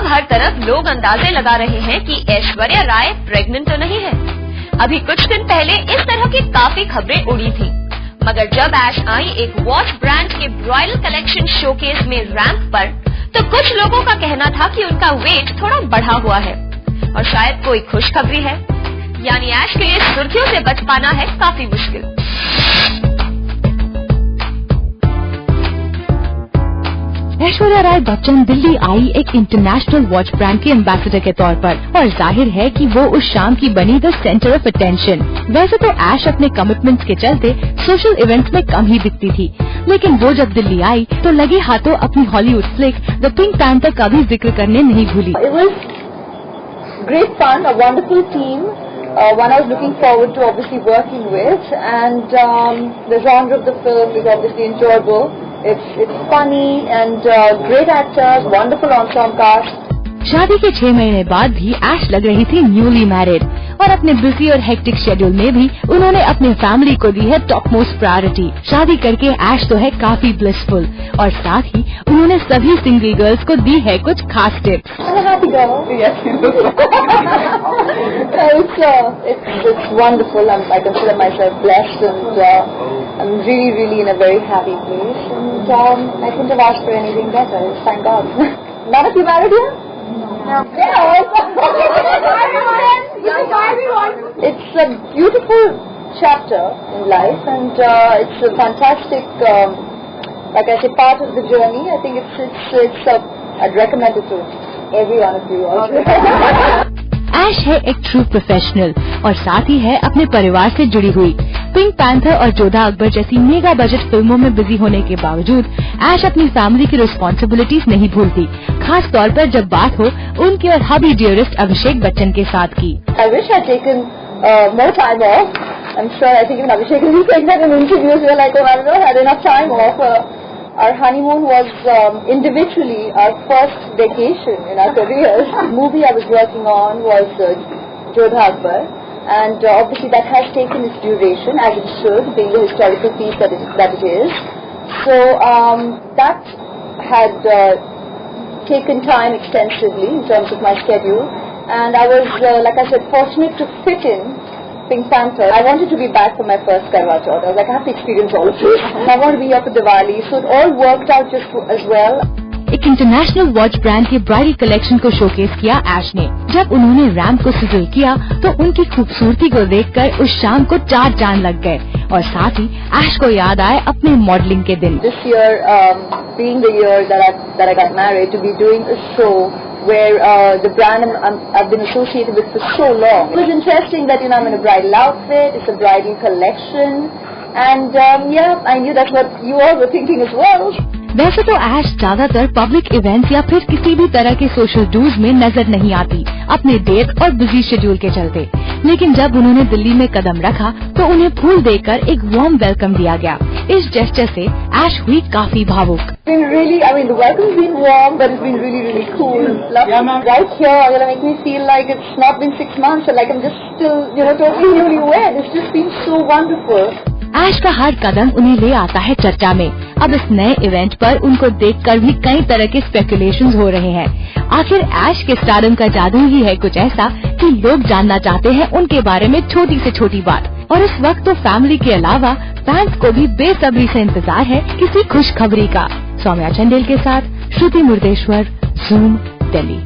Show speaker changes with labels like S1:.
S1: अब हर तरफ लोग अंदाजे लगा रहे हैं कि ऐश्वर्या राय प्रेग्नेंट तो नहीं है। अभी कुछ दिन पहले इस तरह की काफी खबरें उड़ी थी, मगर जब ऐश आई एक वॉच ब्रांड के ब्राइडल कलेक्शन शोकेस में रैंप पर, तो कुछ लोगों का कहना था कि उनका वेट थोड़ा बढ़ा हुआ है और शायद कोई खुशखबरी है, यानी ऐश के लिए सुर्खियों से बच पाना है काफी मुश्किल।
S2: ऐश्वर्या राय बच्चन दिल्ली आई एक इंटरनेशनल वॉच ब्रांड के एम्बेसडर के तौर पर, और जाहिर है कि वो उस शाम की बनी द सेंटर ऑफ अटेंशन। वैसे तो ऐश अपने कमिटमेंट्स के चलते सोशल इवेंट्स में कम ही दिखती थी, लेकिन वो जब दिल्ली आई तो लगे हाथों अपनी Hollywood flick the pink panther का भी जिक्र करने नहीं भूली।
S3: Great fun, a wonderful team, one I was looking forward to obviously working with, and the genre of the film is obviously enjoyable. It's funny and great actors, wonderful ensemble cast.
S2: शादी के 6 महीने बाद भी ऐश लग रही थी newly married, और अपने बिजी और हेक्टिक शेड्यूल में भी उन्होंने अपने फैमिली को दी है टॉप मोस्ट प्रायोरिटी। शादी करके ऐश तो है काफी ब्लिसफुल, और साथ ही उन्होंने सभी सिंगल गर्ल्स को दी है कुछ खास tips.
S3: It's wonderful. I consider myself blessed, and I'm really in a very happy place, and I couldn't have asked for anything better. Thank God. None of you married here? No. It's a beautiful chapter in life, and it's a fantastic, like I say, part of the journey. I think I'd recommend it to every one of you also.
S2: ऐश है एक true professional, और साथ ही है अपने परिवार से जुड़ी हुई। पिंक पैंथर और जोधा अकबर जैसी मेगा बजट फिल्मों में बिजी होने के बावजूद ऐश अपनी फैमिली की रिस्पॉन्सिबिलिटीज नहीं भूलती, खास तौर पर जब बात हो उनके और हबी डियरेस्ट अभिषेक बच्चन के साथ की।
S3: I wish I'd taken more time off. I'm sure I think even Abhishek will take that in interviews. We're like, oh, I've not had enough time off. Our honeymoon was individually our first vacation in our careers. The movie I was working on was Jodha Akbar, and obviously that has taken its duration, as it should, being the historical piece that it is. So that had taken time extensively in terms of my schedule, and I was, like I said, fortunate to fit in Pink Panther. I wanted to be back for my first Karwa Chauth. I was like, I have to experience all of this. I want to be here for Diwali, so it all worked out just as well.
S2: एक international watch brand के bridal collection को showcase किया ऐश ने। जब उन्होंने ramp को sizzle किया तो उनकी खूबसूरती को देखकर उस शाम को 4 चांद लग गए, और साथ ही ऐश को याद आए अपने मॉडलिंग के दिन।
S3: This year, being the year that I got married, to be doing a show where the brand I've been associated with for so long. It was interesting that I'm in a bridal outfit. It's a bridal collection, and yeah, I knew that's what you all were thinking as well.
S2: वैसे तो ऐश ज्यादातर public events या फिर किसी भी तरह के social dos में नजर नहीं आती अपने डेट और बिजी शेड्यूल के चलते, लेकिन जब उन्होंने दिल्ली में कदम रखा तो उन्हें फूल देकर एक वार्म वेलकम दिया गया। इस जेस्चर से ऐश हुई काफी भावुक।
S3: Really, I mean, the welcome's been warm, but it's been really cool. Right here, gonna make me feel like it's not been 6 months, and like I'm just still, totally newlywed. It's just been so wonderful.
S2: ऐश का हर कदम उन्हें ले आता है चर्चा में। अब इस नए इवेंट पर उनको देखकर भी कई तरह के स्पेकुलेशंस हो रहे हैं। आखिर ऐश के स्टारडम का जादू ही है कुछ ऐसा कि लोग जानना चाहते हैं उनके बारे में छोटी से छोटी बात, और इस वक्त तो फैमिली के अलावा फैंस को भी बेसब्री से इंतजार है किसी खुशखबरी का। सौम्या चंदेल के साथ श्रुति मुर्देश्वर, ज़ूम, दिल्ली।